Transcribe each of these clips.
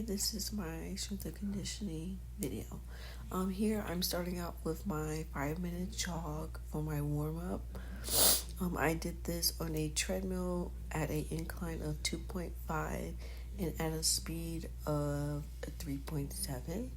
this is my strength and conditioning video. Here I'm starting out with my 5 minute jog for my warm up. I did this on a treadmill at an incline of 2.5 and at a speed of 3.7.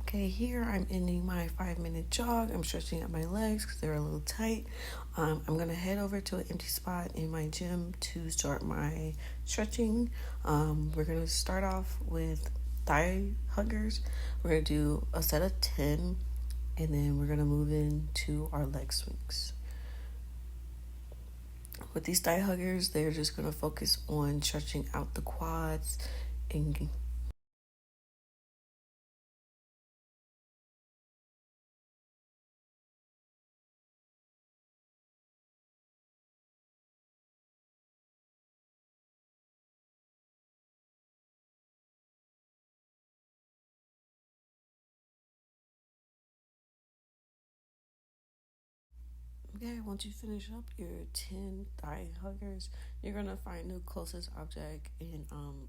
Okay, here I'm ending my 5 minute jog. I'm stretching out my legs because they're a little tight. I'm gonna head over to an empty spot in my gym to start my stretching. We're gonna start off with thigh huggers. We're gonna do a set of 10, and then we're gonna move into our leg swings. With these thigh huggers, they're just gonna focus on stretching out the quads and okay, once you finish up your 10 thigh huggers, you're gonna find the closest object and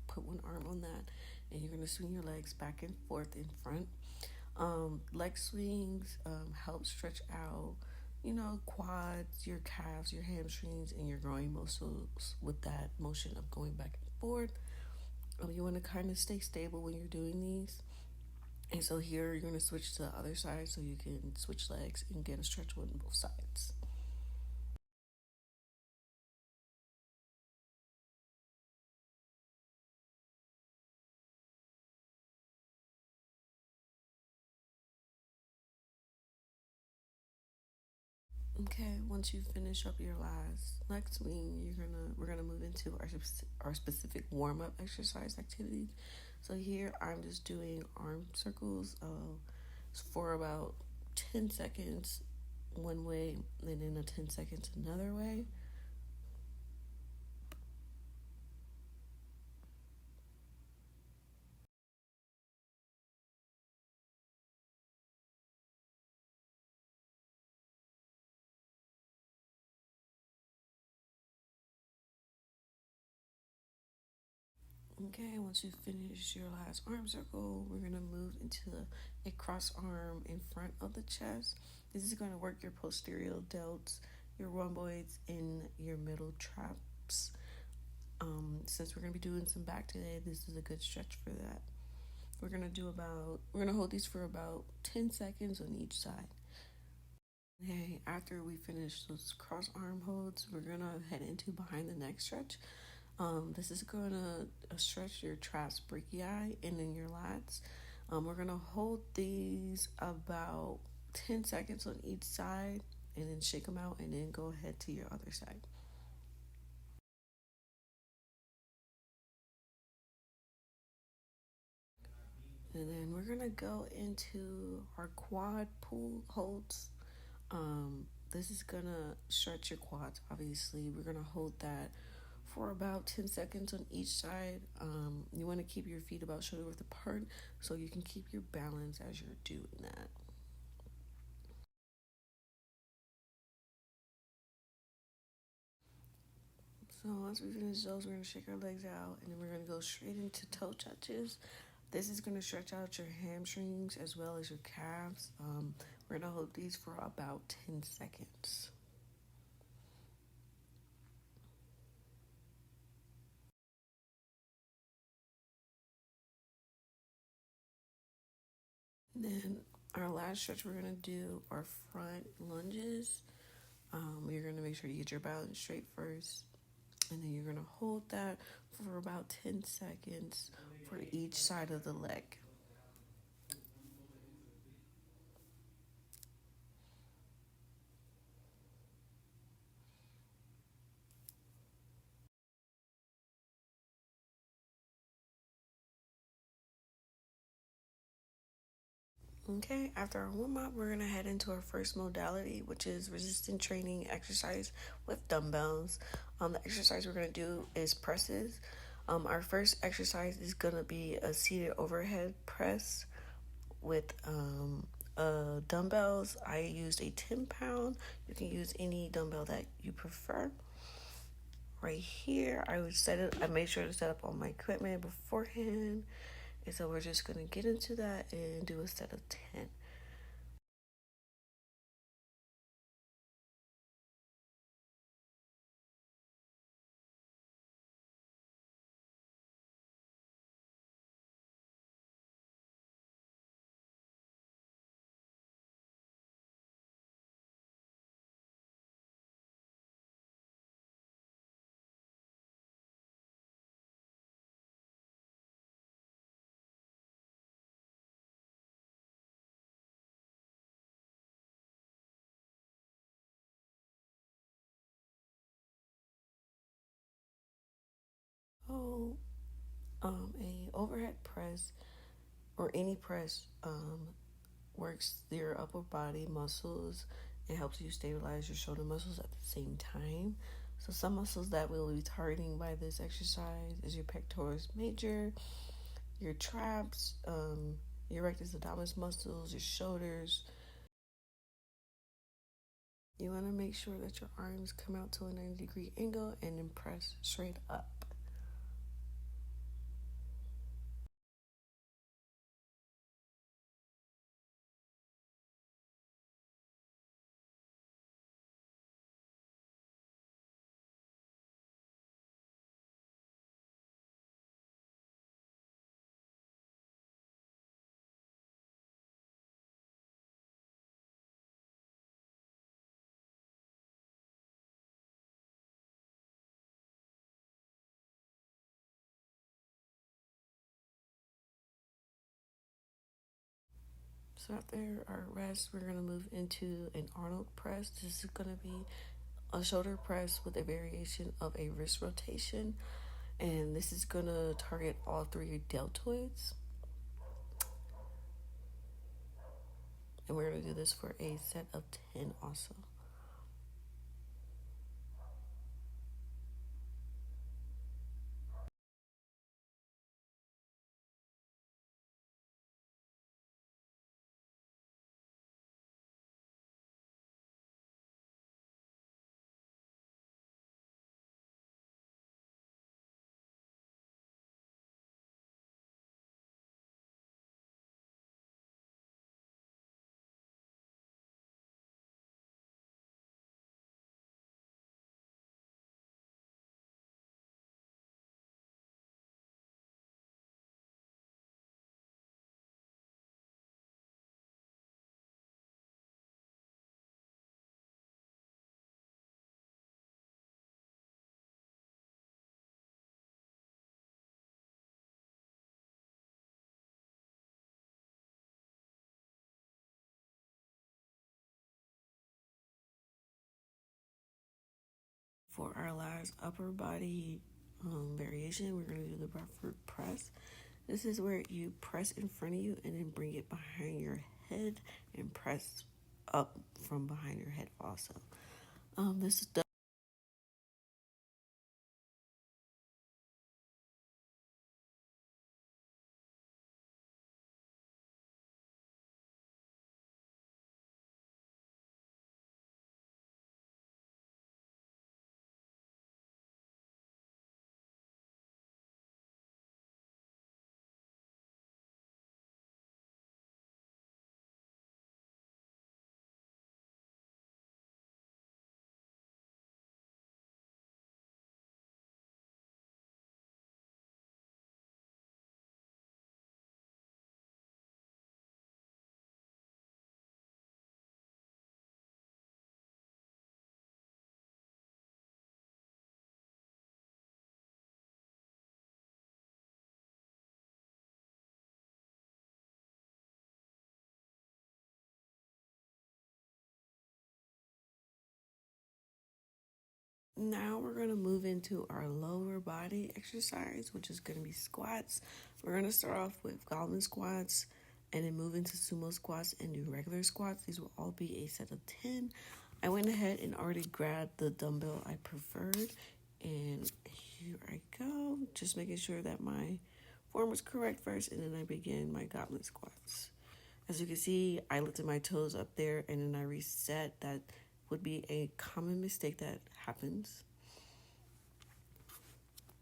put one arm on that, and you're gonna swing your legs back and forth in front. Leg swings help stretch out, quads, your calves, your hamstrings, and your groin muscles with that motion of going back and forth. You want to kind of stay stable when you're doing these. And so here you're going to switch to the other side so you can switch legs and get a stretch on both sides. Okay, once you finish up your last leg swing, we're gonna move into our specific warm up exercise activities. So here I'm just doing arm circles for about 10 seconds one way, and then a 10 seconds another way. Okay, once you finish your last arm circle, we're gonna move into a cross arm in front of the chest. This is gonna work your posterior delts, your rhomboids, and your middle traps. Since we're gonna be doing some back today, this is a good stretch for that. We're gonna hold these for about 10 seconds on each side. Okay, after we finish those cross arm holds, we're gonna head into behind the neck stretch. This is gonna stretch your traps brachii and then your lats. We're gonna hold these about 10 seconds on each side and then shake them out and then go ahead to your other side. And then we're gonna go into our quad pull holds. This is gonna stretch your quads. Obviously, we're gonna hold that for about 10 seconds on each side. You want to keep your feet about shoulder width apart so you can keep your balance as you're doing that. So once we finish those, we're gonna shake our legs out, and then we're gonna go straight into toe touches. This is gonna stretch out your hamstrings as well as your calves. We're gonna hold these for about 10 seconds. Then our last stretch we're gonna do are front lunges. You're gonna make sure you get your balance straight first, and then you're gonna hold that for about 10 seconds for each side of the leg. Okay, after our warm up, we're gonna head into our first modality, which is resistance training exercise with dumbbells. The exercise we're gonna do is presses. Our first exercise is gonna be a seated overhead press with dumbbells. I used a 10 pound. You can use any dumbbell that you prefer. Right here, I made sure to set up all my equipment beforehand. And so we're just gonna get into that and do a set of 10. So, a overhead press or any press works your upper body muscles and helps you stabilize your shoulder muscles at the same time. So some muscles that we'll be targeting by this exercise is your pectoris major, your traps, your rectus abdominis muscles, your shoulders. You want to make sure that your arms come out to a 90-degree angle and then press straight up. So after our rest, we're going to move into an Arnold press. This is going to be a shoulder press with a variation of a wrist rotation. And this is going to target all three deltoids. And we're going to do this for a set of 10 also. For our last upper body variation, we're going to do the buffer press. This is where you press in front of you and then bring it behind your head and press up from behind your head also. This is Now we're going to move into our lower body exercise, which is going to be squats. We're going to start off with goblin squats and then move into sumo squats and do regular squats. These will all be a set of 10. I went ahead and already grabbed the dumbbell I preferred. And here I go. Just making sure that my form was correct first, and then I begin my goblin squats. As you can see, I lifted my toes up there and then I reset. That would be a common mistake that happens.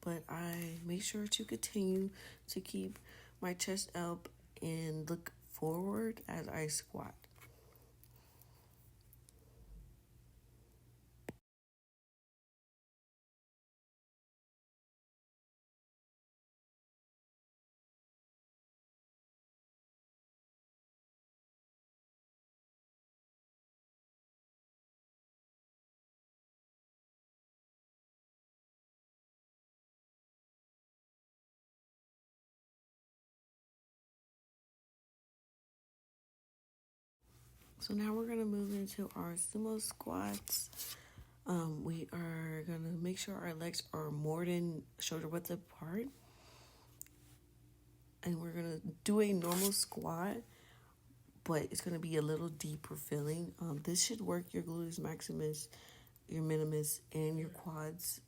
But I make sure to continue to keep my chest up and look forward as I squat. So now we're going to move into our sumo squats. We are gonna make sure our legs are more than shoulder width apart, and we're gonna do a normal squat, but it's gonna be a little deeper feeling. This should work your gluteus maximus, your minimus, and your quads.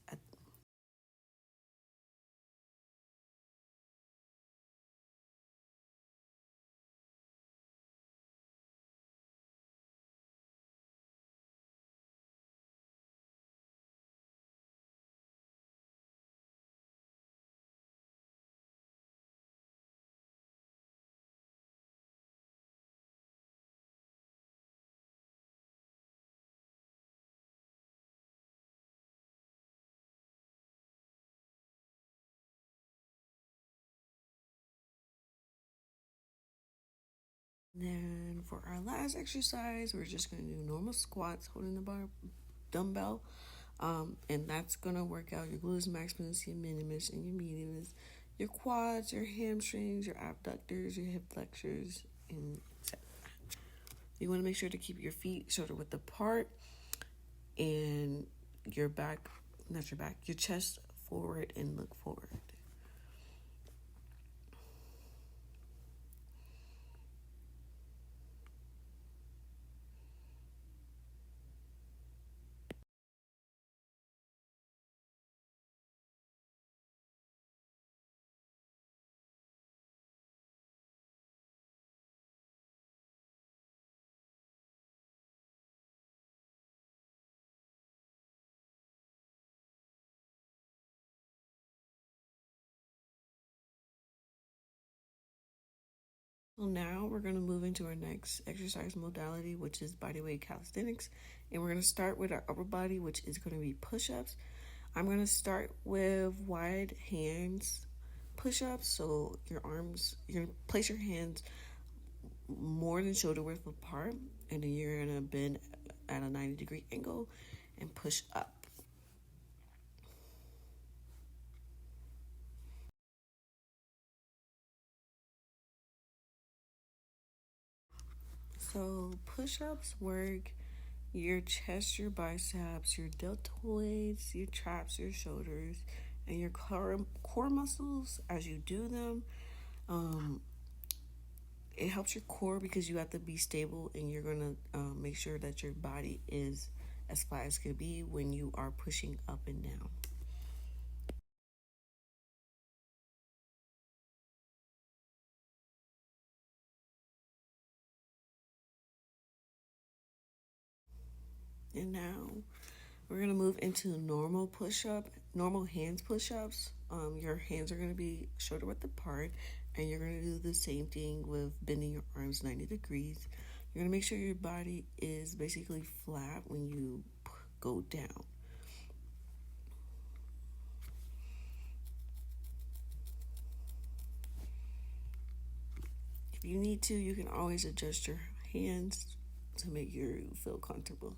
Then for our last exercise, we're just gonna do normal squats holding the bar dumbbell. And that's gonna work out your gluteus maximus, your minimus, and your medius, your quads, your hamstrings, your abductors, your hip flexors, and etc. You want to make sure to keep your feet shoulder width apart and your back, not your back, your chest forward and look forward. So now we're going to move into our next exercise modality, which is bodyweight calisthenics. And we're going to start with our upper body, which is going to be push-ups. I'm going to start with wide hands push-ups. So your arms, you're going to place your hands more than shoulder width apart, and then you're going to bend at a 90-degree angle and push up. So push-ups work your chest, your biceps, your deltoids, your traps, your shoulders, and your core muscles as you do them. It helps your core because you have to be stable, and you're going to make sure that your body is as flat as could be when you are pushing up and down. And now we're going to move into normal push-up, normal hands push-ups. Your hands are going to be shoulder width apart, and you're going to do the same thing with bending your arms 90 degrees. You're going to make sure your body is basically flat when you go down. If you need to, you can always adjust your hands to make you feel comfortable.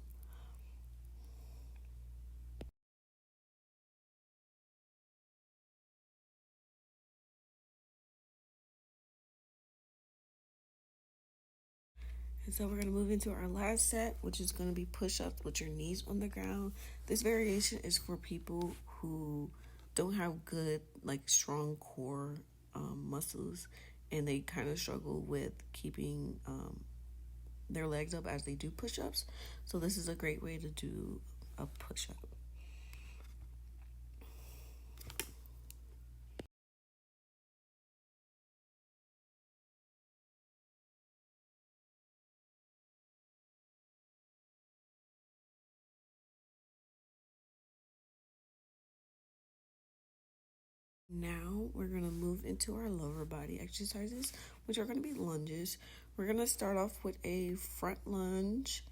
And so we're going to move into our last set, which is going to be push-ups with your knees on the ground. This variation is for people who don't have good, like strong core muscles, and they kind of struggle with keeping their legs up as they do push-ups. So this is a great way to do a push-up. Now we're going to move into our lower body exercises, which are going to be lunges. We're going to start off with a front lunge.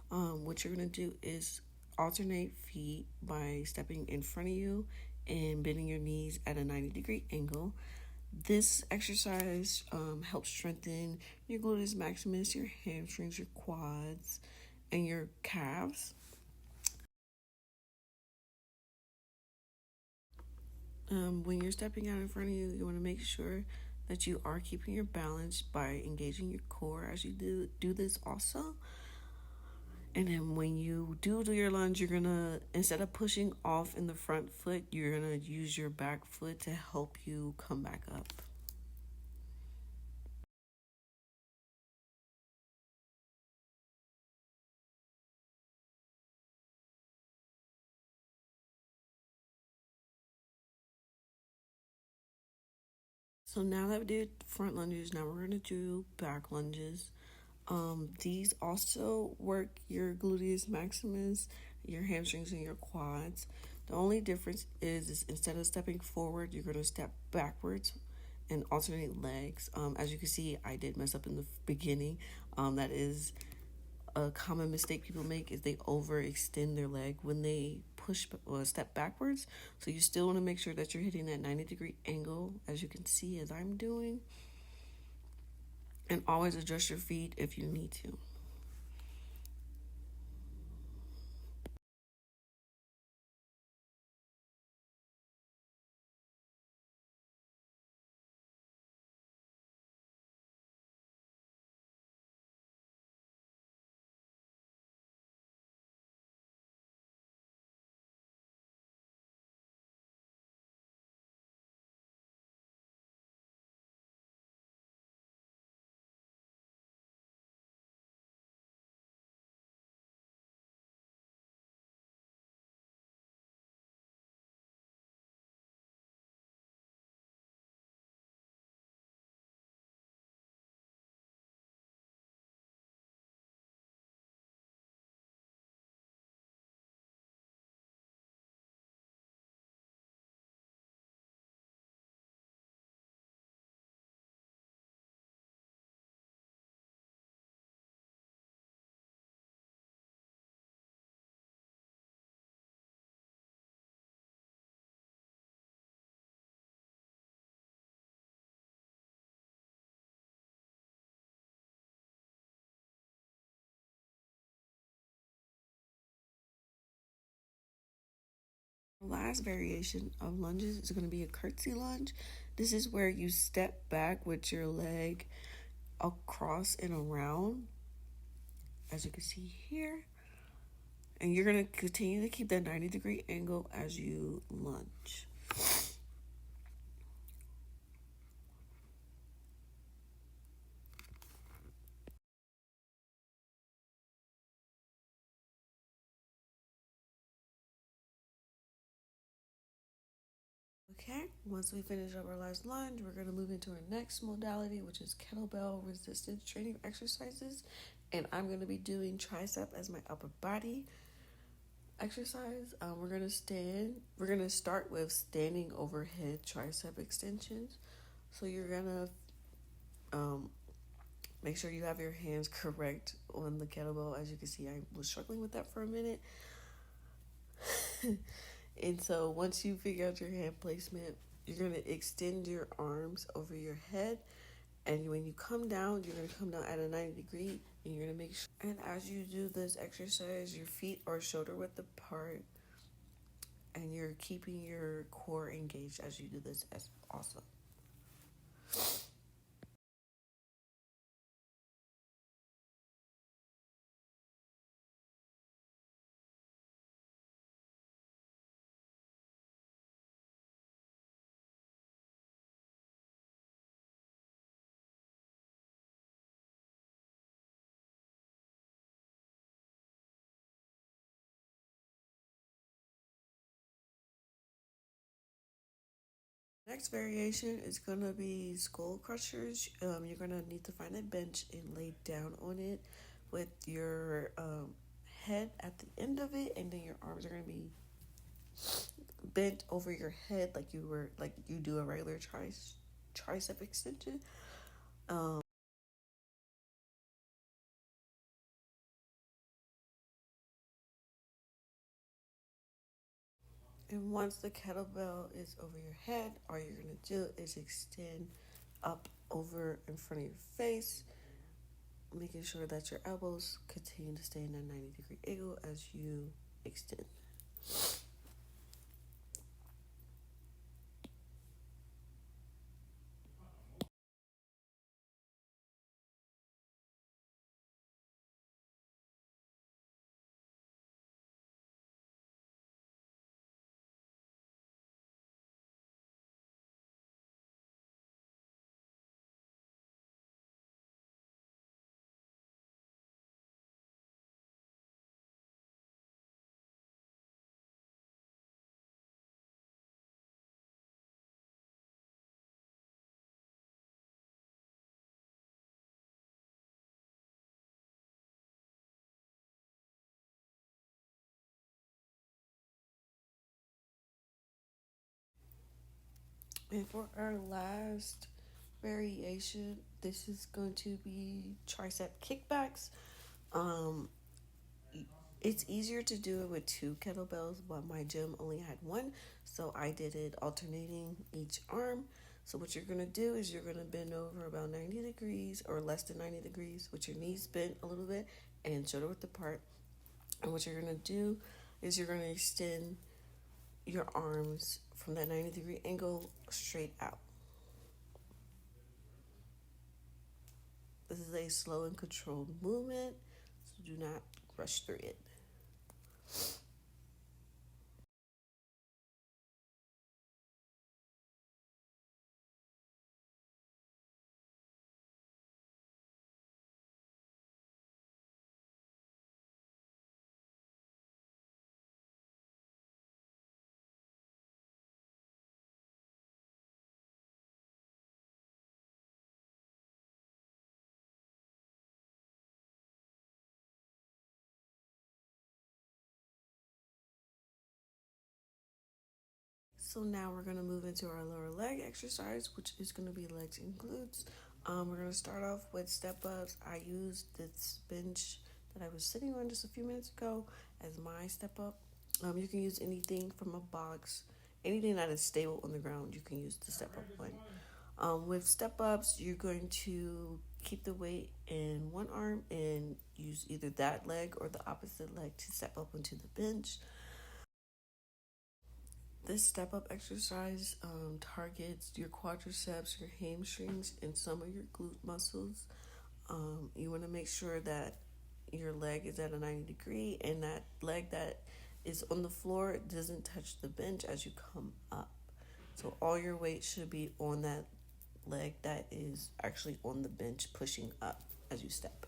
What you're going to do is alternate feet by stepping in front of you and bending your knees at a 90-degree angle. This exercise helps strengthen your gluteus maximus, your hamstrings, your quads, and your calves. When you're stepping out in front of you, you want to make sure that you are keeping your balance by engaging your core as you do this also. And then when you do your lunge, you're gonna, instead of pushing off in the front foot, you're gonna use your back foot to help you come back up. So now that we did front lunges, now we're gonna do back lunges. These also work your gluteus maximus, your hamstrings, and your quads. The only difference is instead of stepping forward, you're gonna step backwards and alternate legs. As you can see, I did mess up in the beginning. That is a common mistake people make, is they overextend their leg when they push or step backwards. So you still want to make sure that you're hitting that 90-degree angle, as you can see as I'm doing, and always adjust your feet if you need to. The last variation of lunges is going to be a curtsy lunge. This is where you step back with your leg across and around, as you can see here. And you're going to continue to keep that 90-degree angle as you lunge. Okay, once we finish up our last lunge, we're going to move into our next modality, which is kettlebell resistance training exercises. And I'm going to be doing tricep as my upper body exercise. We're going to stand. We're going to start with standing overhead tricep extensions. So you're going to make sure you have your hands correct on the kettlebell. As you can see, I was struggling with that for a minute. And so once you figure out your hand placement, you're going to extend your arms over your head. And when you come down, you're going to come down at a 90-degree. And you're going to make sure. And as you do this exercise, your feet are shoulder width apart. And you're keeping your core engaged as you do this as also. Next variation is going to be skull crushers. You're going to need to find a bench and lay down on it with your head at the end of it, and then your arms are going to be bent over your head like you do a regular tricep extension. And once the kettlebell is over your head, all you're going to do is extend up over in front of your face, making sure that your elbows continue to stay in that 90-degree angle as you extend. And for our last variation, this is going to be tricep kickbacks. Um, it's easier to do it with two kettlebells, but my gym only had one, so I did it alternating each arm. So what you're gonna do is you're gonna bend over about 90 degrees or less than 90 degrees with your knees bent a little bit and shoulder width apart. And what you're gonna do is you're gonna extend your arms from that 90-degree angle straight out. This is a slow and controlled movement, so do not rush through it. So now we're gonna move into our lower leg exercise, which is gonna be legs and glutes. We're gonna start off with step ups. I used this bench that I was sitting on just a few minutes ago as my step up. You can use anything from a box, anything that is stable on the ground. You can use the step up one. With step ups, you're going to keep the weight in one arm and use either that leg or the opposite leg to step up onto the bench. This step up exercise targets your quadriceps, your hamstrings, and some of your glute muscles. You want to make sure that your leg is at a 90 degree and that leg that is on the floor doesn't touch the bench as you come up. So all your weight should be on that leg that is actually on the bench pushing up as you step.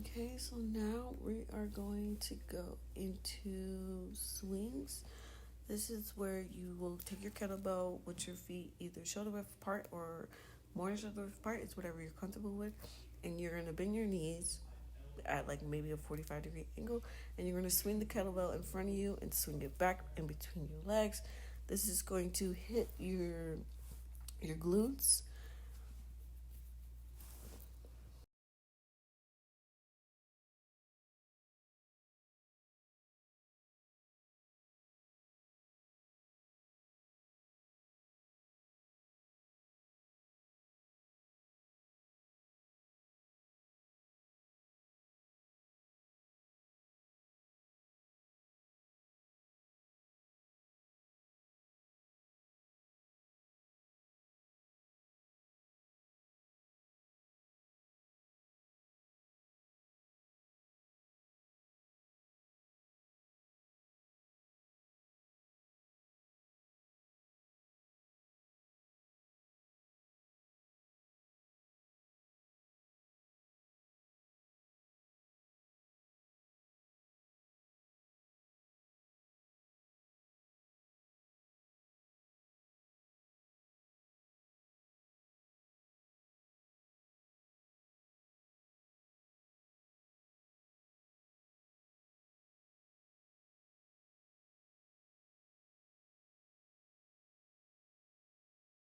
Okay, so now we are going to go into swings. This is where you will take your kettlebell with your feet either shoulder width apart or more shoulder width apart. It's whatever you're comfortable with. And you're going to bend your knees at like maybe a 45-degree angle, and you're going to swing the kettlebell in front of you and swing it back in between your legs. This is going to hit your glutes.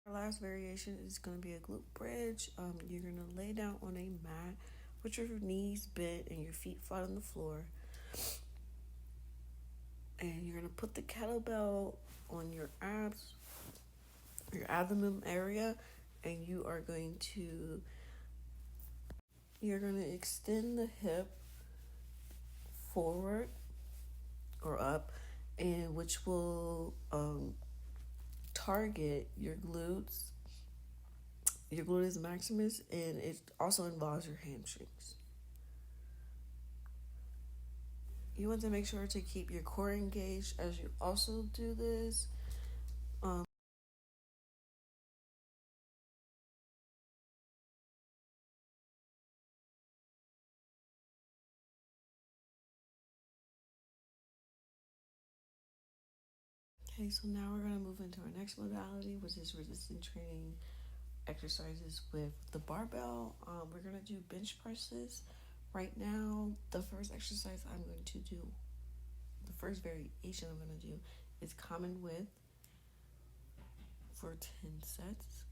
Our last variation is going to be a glute bridge. You're going to lay down on a mat with your knees bent and your feet flat on the floor. And you're going to put the kettlebell on your abs, your abdomen area, and you're going to extend the hip forward or up, and which will target your glutes, your gluteus maximus, and it also involves your hamstrings. You want to make sure to keep your core engaged as you also do this. Okay, so now we're going to move into our next modality, which is resistance training exercises with the barbell. We're going to do bench presses. Right now, the first variation I'm going to do is common width for 10 sets.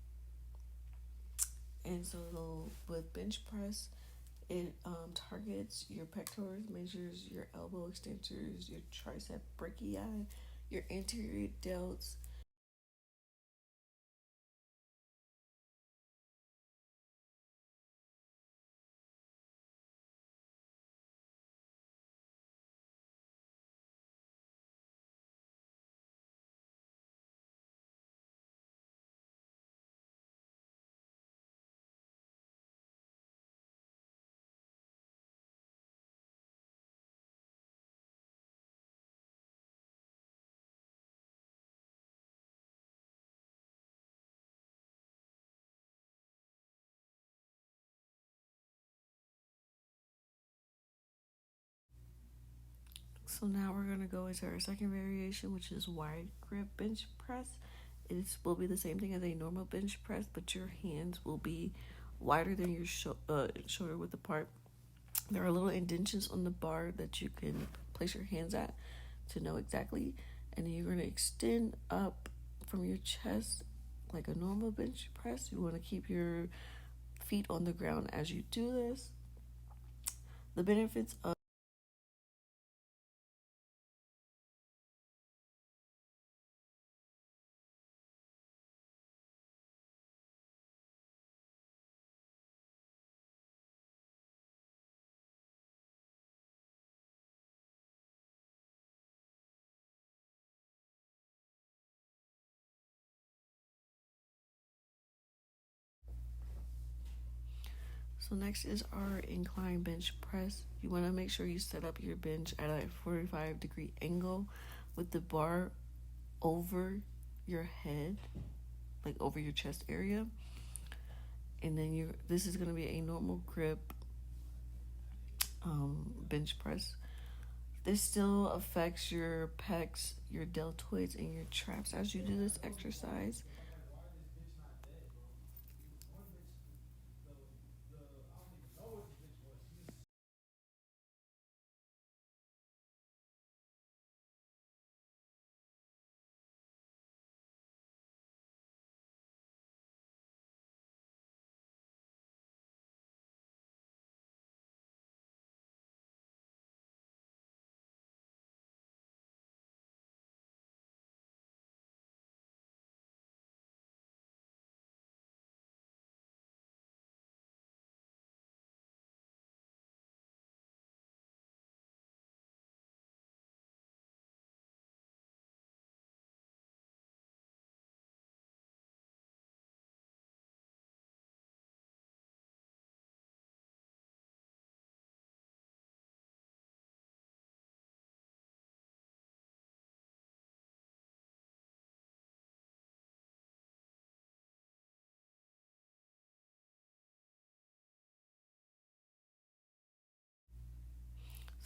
And so with bench press, it targets your pectorals, measures your elbow extensors, your tricep brachii, your anterior delts. So now we're gonna go into our second variation, which is wide grip bench press. It will be the same thing as a normal bench press, but your hands will be wider than your shoulder width apart. There are little indentions on the bar that you can place your hands at to know exactly. And then you're gonna extend up from your chest like a normal bench press. You want to keep your feet on the ground as you do this. The benefits of So next is our incline bench press. You want to make sure you set up your bench at a 45-degree angle with the bar over your head, like over your chest area. And then this is going to be a normal grip bench press. This still affects your pecs, your deltoids, and your traps as you do this exercise.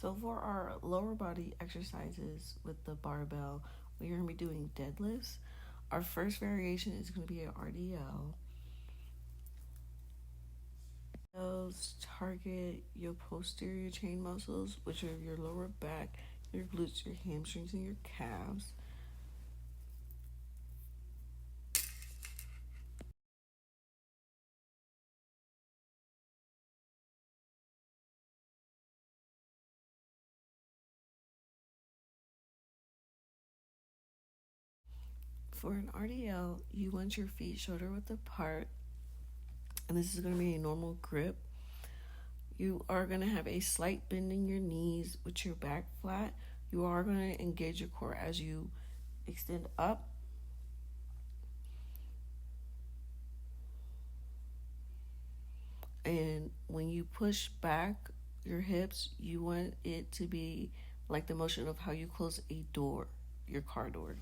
So for our lower body exercises with the barbell, we are going to be doing deadlifts. Our first variation is going to be an RDL. Those target your posterior chain muscles, which are your lower back, your glutes, your hamstrings, and your calves. For an RDL, you want your feet shoulder width apart, and this is going to be a normal grip. You are going to have a slight bend in your knees with your back flat. You are going to engage your core as you extend up. And when you push back your hips, you want it to be like the motion of how you close a door, your car door.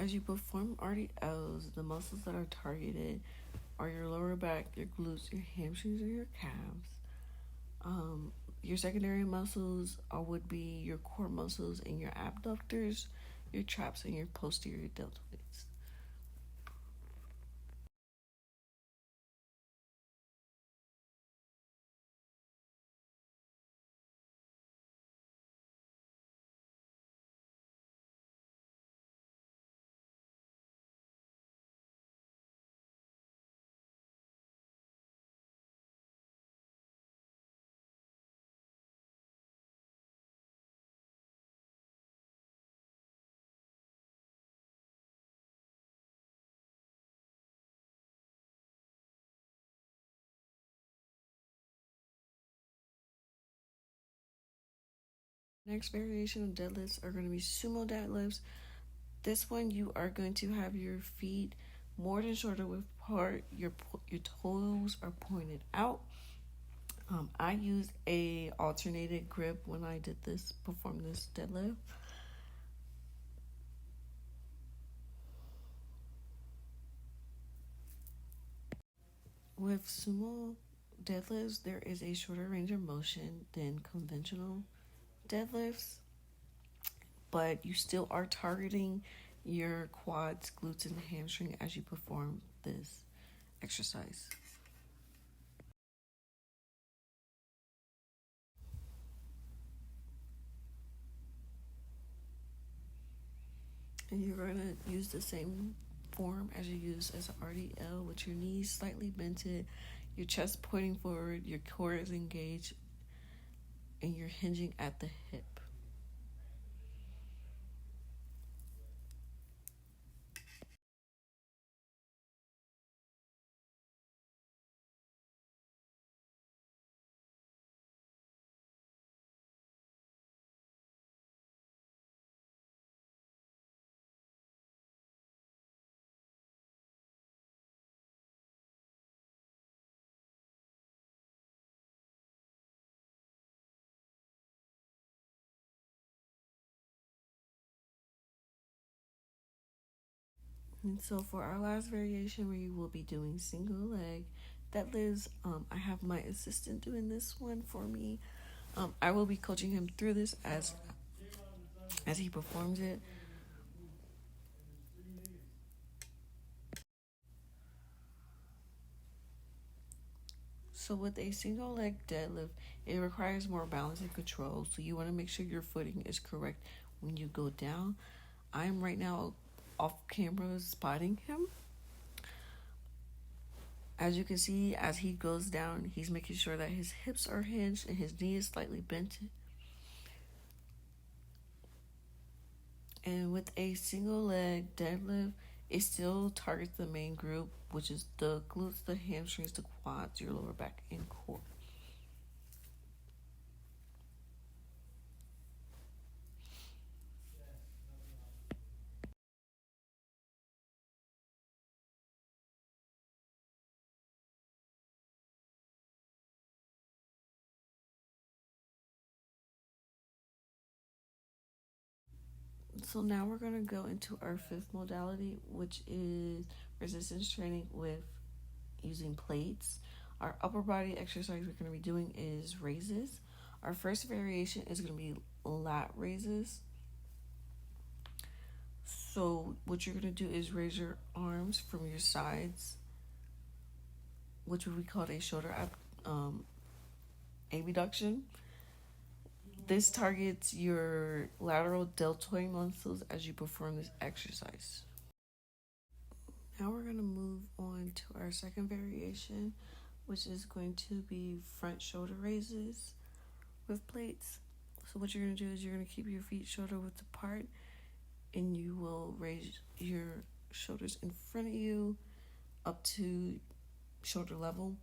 As you perform RDLs, the muscles that are targeted are your lower back, your glutes, your hamstrings, and your calves. Your secondary muscles would be your core muscles and your abductors, your traps, and your posterior deltoids. Next variation of deadlifts are going to be sumo deadlifts. This one, you are going to have your feet more than shoulder width apart. Your toes are pointed out. I used a alternated grip when I did this, perform this deadlift. With sumo deadlifts, there is a shorter range of motion than conventional deadlifts, but you still are targeting your quads, glutes, and hamstring as you perform this exercise. And you're going to use the same form as you use as an RDL with your knees slightly bented, your chest pointing forward, your core is engaged, and you're hinging at the hip. And so for our last variation, we will be doing single leg deadlifts. I have my assistant doing this one for me. I will be coaching him through this as he performs it. So with a single leg deadlift, it requires more balance and control. So you want to make sure your footing is correct when you go down. I'm right now off camera spotting him. As you can see, as he goes down, he's making sure that his hips are hinged and his knee is slightly bent. And with a single leg deadlift, It still targets the main group, which is the glutes, the hamstrings, the quads, your lower back, and core. So now we're going to go into our fifth modality, which is resistance training with using plates. Our upper body exercise we're going to be doing is raises. Our first variation is going to be lat raises. So what you're going to do is raise your arms from your sides, which would be called a shoulder abduction. This targets your lateral deltoid muscles as you perform this exercise. Now we're going to move on to our second variation, which is going to be front shoulder raises with plates. So what you're going to do is you're going to keep your feet shoulder width apart, and you will raise your shoulders in front of you up to shoulder level.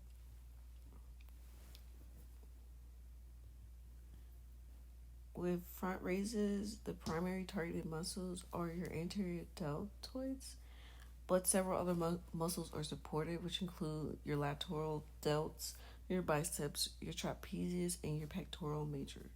With front raises, the primary targeted muscles are your anterior deltoids, but several other muscles are supported, which include your lateral delts, your biceps, your trapezius, and your pectoral major.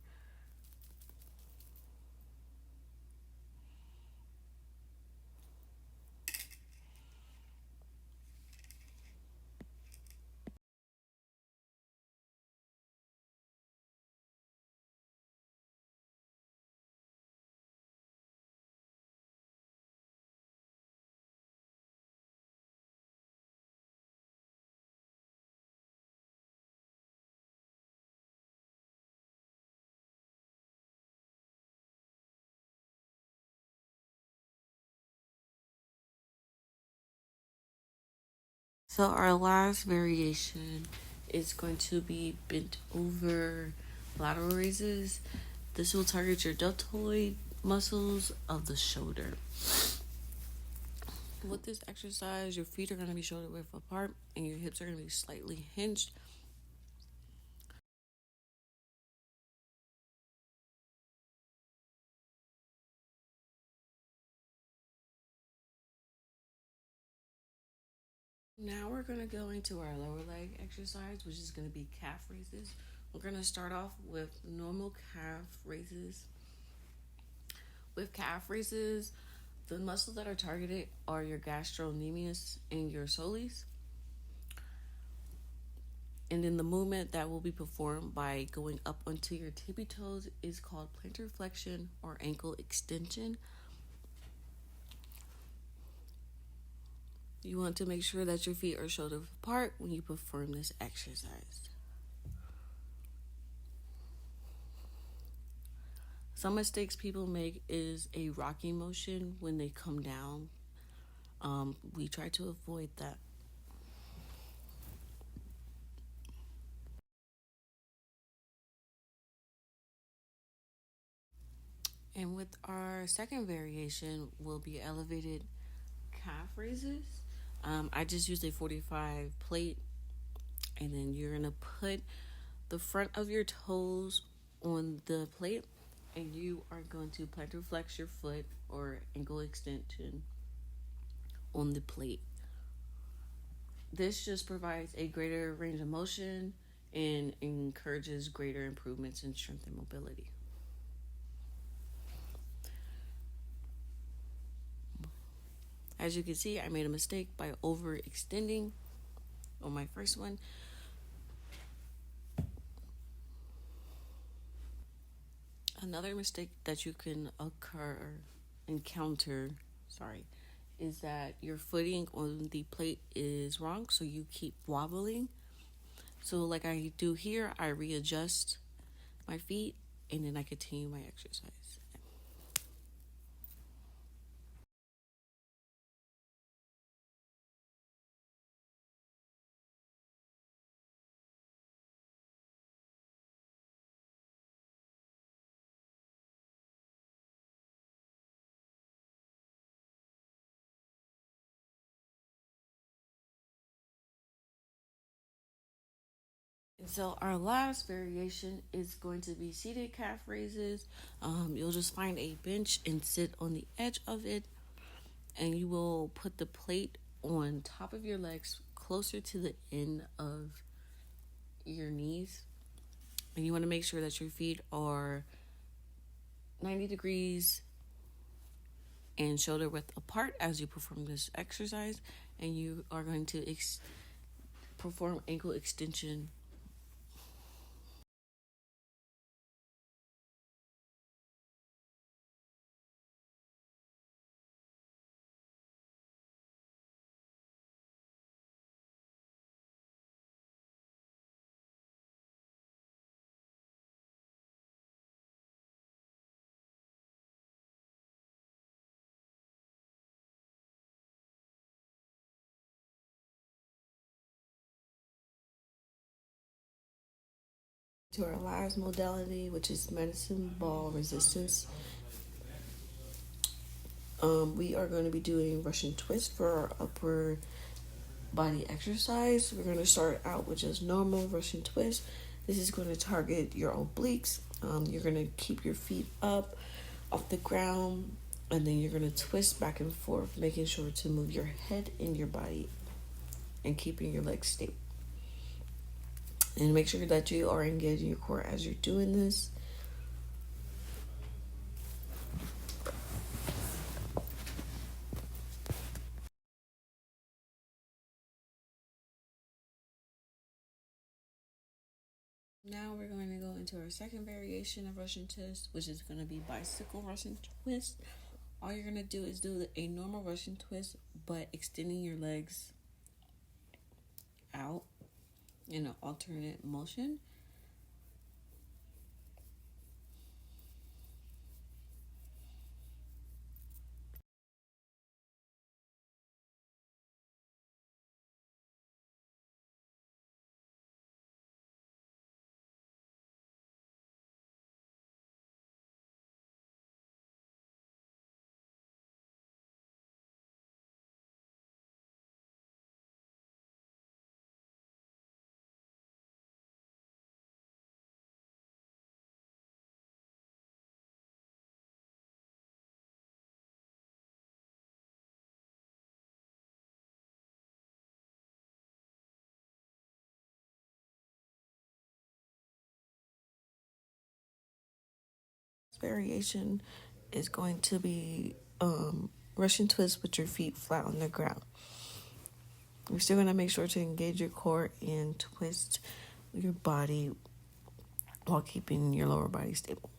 So our last variation is going to be bent over lateral raises. This will target your deltoid muscles of the shoulder. With this exercise, your feet are going to be shoulder width apart and your hips are going to be slightly hinged. Now we're going to go into our lower leg exercise, which is going to be calf raises. We're going to start off with normal calf raises. With calf raises, the muscles that are targeted are your gastrocnemius and your soleus. And then the movement that will be performed by going up onto your tippy toes is called plantar flexion or ankle extension. You want to make sure that your feet are shoulder apart when you perform this exercise. Some mistakes people make is a rocking motion when they come down. We try to avoid that. And with our second variation will be elevated calf raises. I just used a 45 plate, and then you're going to put the front of your toes on the plate, and you are going to plantar flex your foot or ankle extension on the plate. This just provides a greater range of motion and encourages greater improvements in strength and mobility. As you can see, I made a mistake by overextending on my first one. Another mistake that you can encounter, is that your footing on the plate is wrong, so you keep wobbling. So like I do here, I readjust my feet and then I continue my exercise. So our last variation is going to be seated calf raises. You'll just find a bench and sit on the edge of it, and you will put the plate on top of your legs closer to the end of your knees. And you want to make sure that your feet are 90 degrees and shoulder width apart as you perform this exercise. And you are going to perform ankle extension. To our last modality, which is medicine ball resistance. We are going to be doing Russian twist for our upper body exercise. We're going to start out with just normal Russian twist. This is going to target your obliques. You're going to keep your feet up off the ground, and then you're going to twist back and forth, making sure to move your head and your body and keeping your legs stable. And make sure that you are engaging your core as you're doing this. Now we're going to go into our second variation of Russian twist, which is going to be bicycle Russian twist. All you're going to do is do a normal Russian twist, but extending your legs out in an alternate motion. Variation is going to be Russian twist with your feet flat on the ground. You're still going to make sure to engage your core and twist your body while keeping your lower body stable.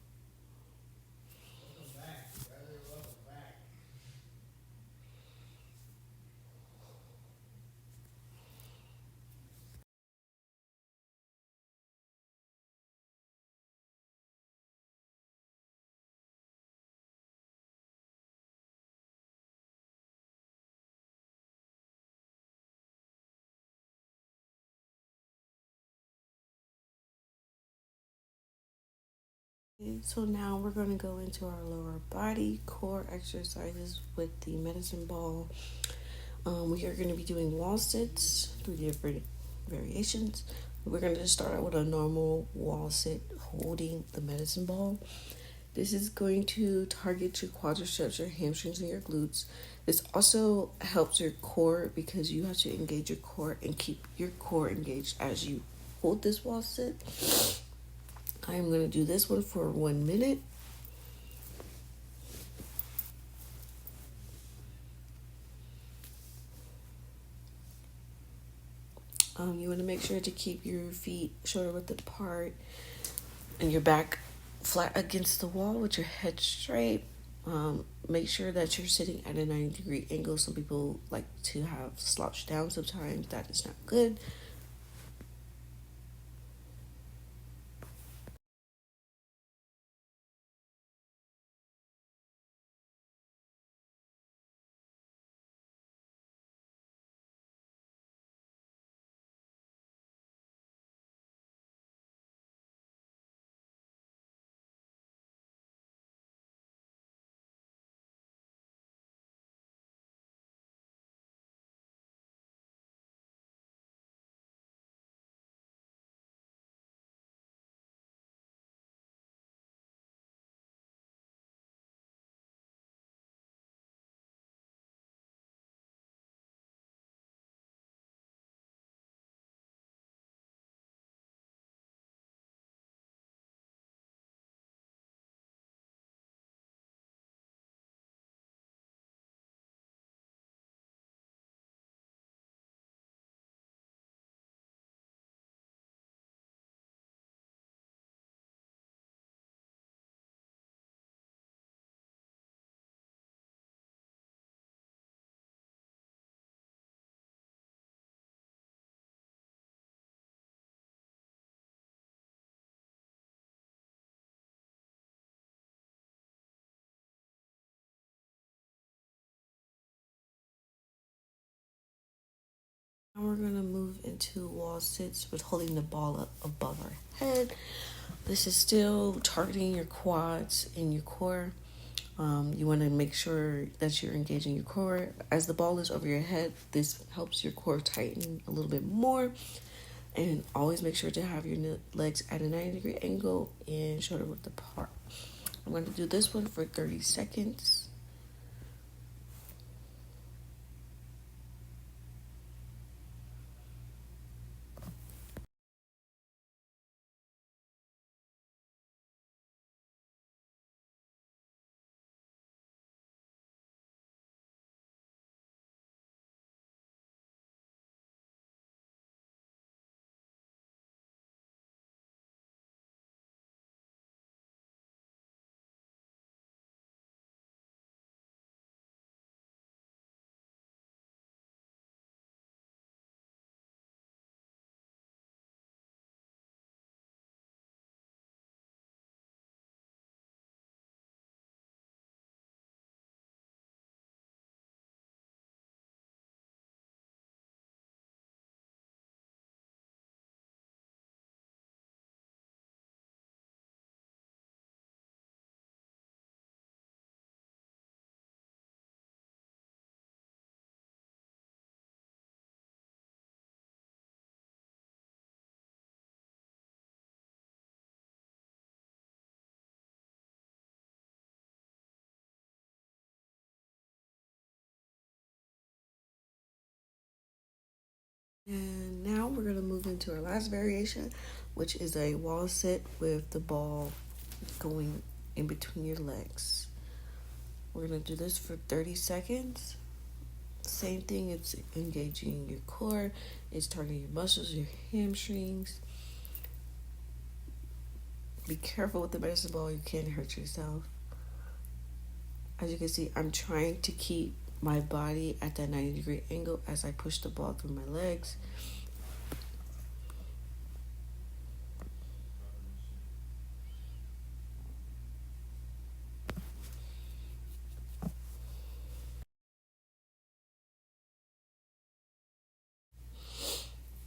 So now we're going to go into our lower body core exercises with the medicine ball. We are going to be doing wall sits, 3 different variations. We're going to start out with a normal wall sit holding the medicine ball. This is going to target your quadriceps, your hamstrings, and your glutes. This also helps your core because you have to engage your core and keep your core engaged as you hold this wall sit. I'm going to do this one for 1 minute. You want to make sure to keep your feet shoulder width apart and your back flat against the wall with your head straight. Make sure that you're sitting at a 90-degree angle. Some people like to have slouched down sometimes. That is not good. Now we're gonna move into wall sits with holding the ball up above our head. This is still targeting your quads and your core. You want to make sure that you're engaging your core. As the ball is over your head, this helps your core tighten a little bit more. And always make sure to have your legs at a 90-degree angle and shoulder width apart. I'm going to do this one for 30 seconds. And now we're going to move into our last variation, which is a wall sit with the ball going in between your legs. We're going to do this for 30 seconds. Same thing, it's engaging your core, it's targeting your muscles, your hamstrings. Be careful with the medicine ball, you can't hurt yourself. As you can see, I'm trying to keep my body at that 90-degree angle as I push the ball through my legs.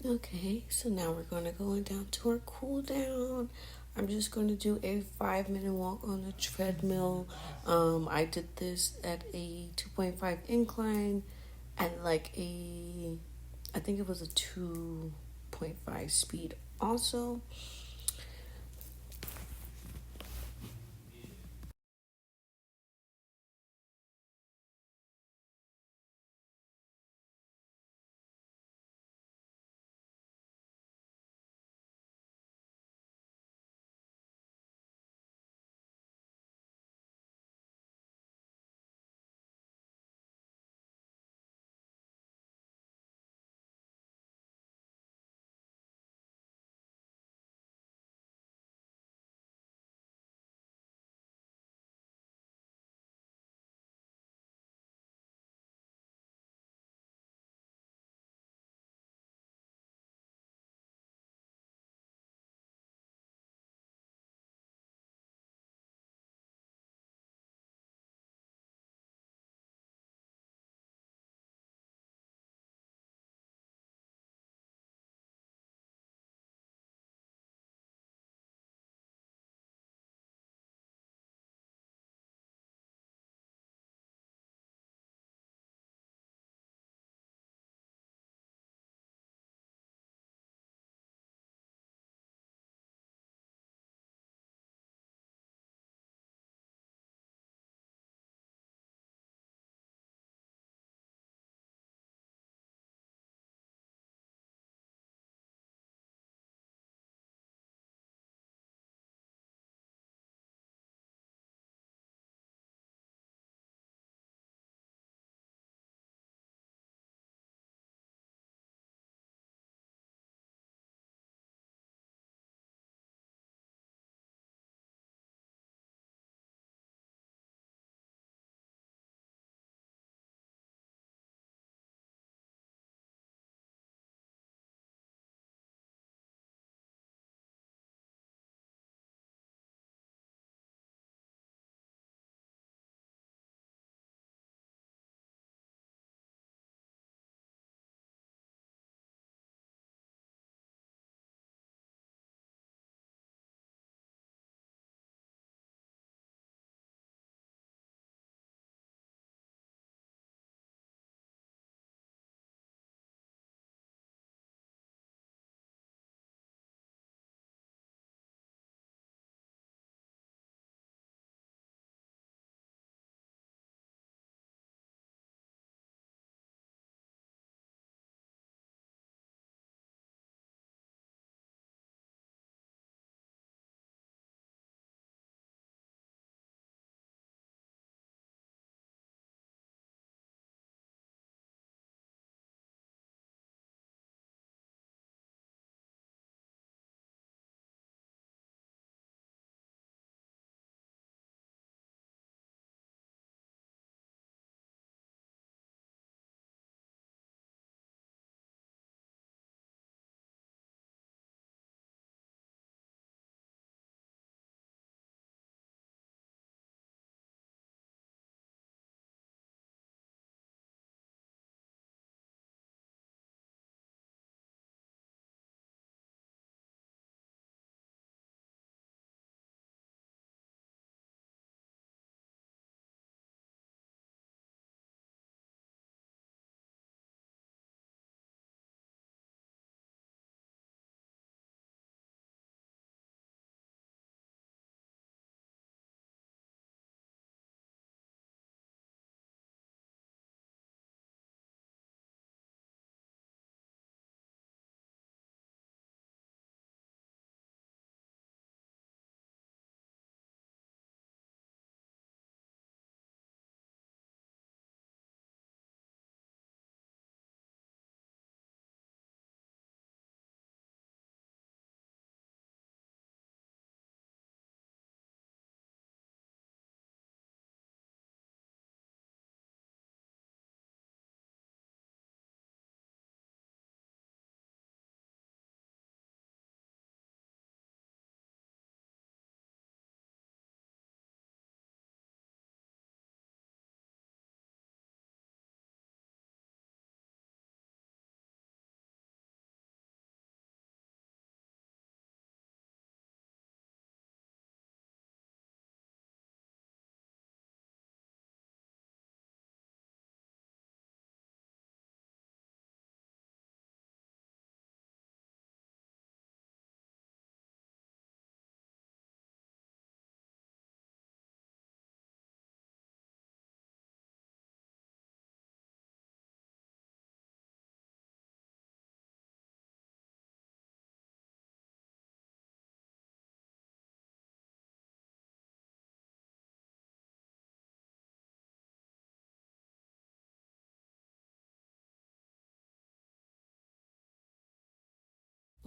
Okay, so now we're going to go down to our cool down. I'm just going to do a 5-minute walk on the treadmill. I did this at a 2.5 incline at I think it was a 2.5 speed also.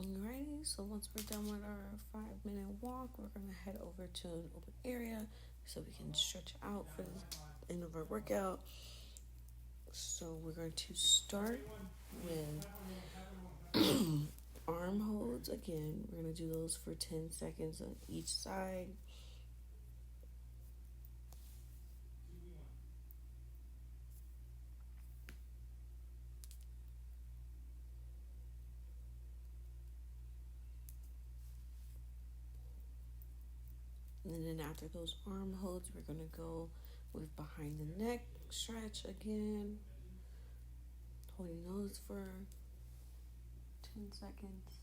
Alrighty, so once we're done with our 5 minute walk, we're gonna head over to an open area so we can stretch out for the end of our workout. So we're going to start with arm holds again. We're gonna do those for 10 seconds on each side. And then after those arm holds, we're gonna go with behind the neck stretch again. Holding those for 10 seconds.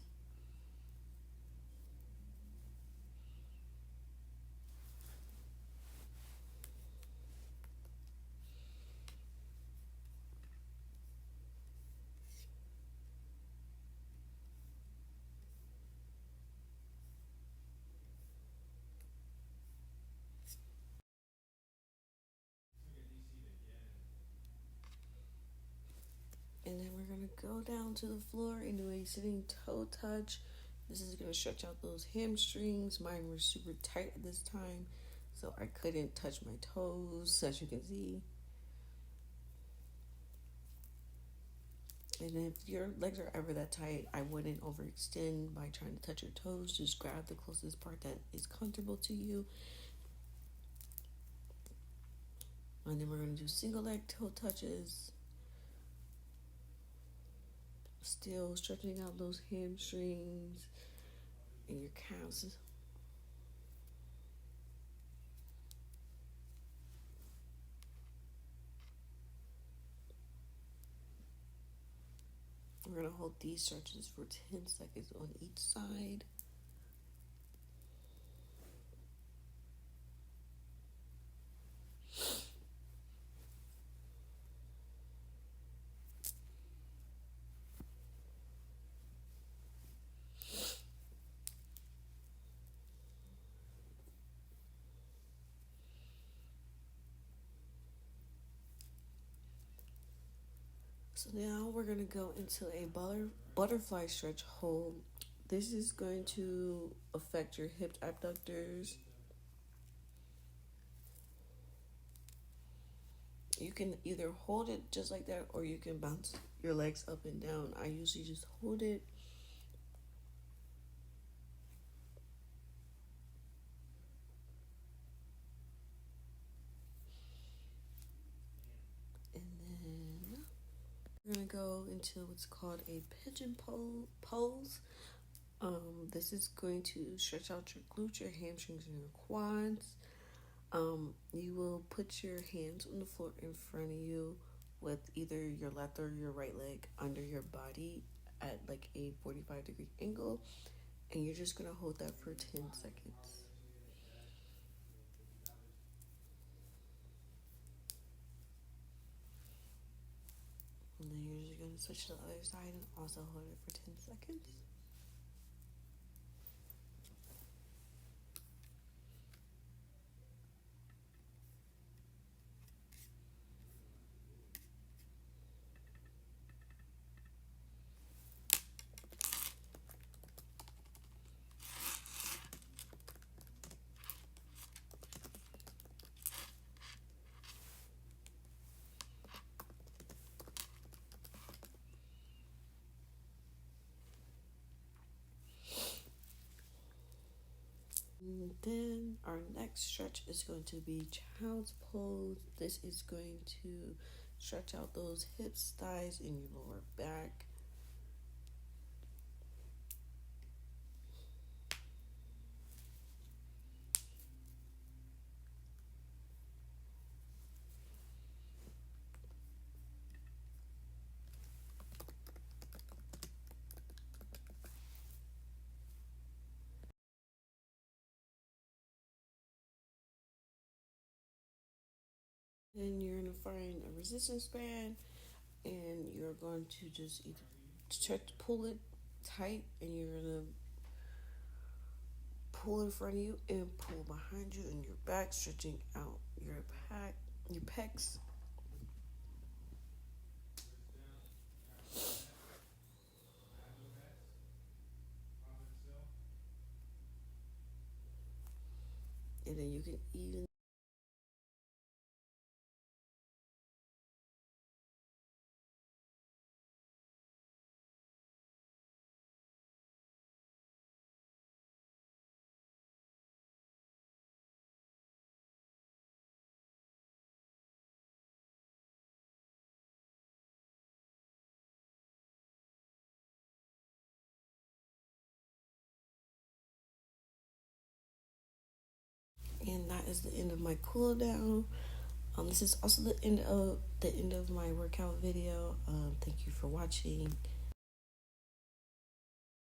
And then we're gonna go down to the floor and do a sitting toe touch. This is gonna stretch out those hamstrings. Mine were super tight at this time, so I couldn't touch my toes, as you can see. And if your legs are ever that tight, I wouldn't overextend by trying to touch your toes. Just grab the closest part that is comfortable to you. And then we're gonna do single leg toe touches. Still stretching out those hamstrings and your calves. We're going to hold these stretches for 10 seconds on each side. So now we're going to go into a butterfly stretch hold. This is going to affect your hip abductors. You can either hold it just like that or you can bounce your legs up and down. I usually just hold it. And then we're going to go into what's called a pigeon pose. This is going to stretch out your glutes, your hamstrings, and your quads. You will put your hands on the floor in front of you with either your left or your right leg under your body at like a 45-degree angle, and you're just gonna hold that for 10 seconds. And then you're just gonna switch to the other side and also hold it for 10 seconds. And then our next stretch is going to be child's pose. This is going to stretch out those hips, thighs, and your lower back. Then you're going to find a resistance band and you're going to just either pull it tight and you're going to pull in front of you and pull behind you and your back, stretching out your pecs. and then you can even. And that is the end of my cool down. This is also the end of my workout video. Thank you for watching.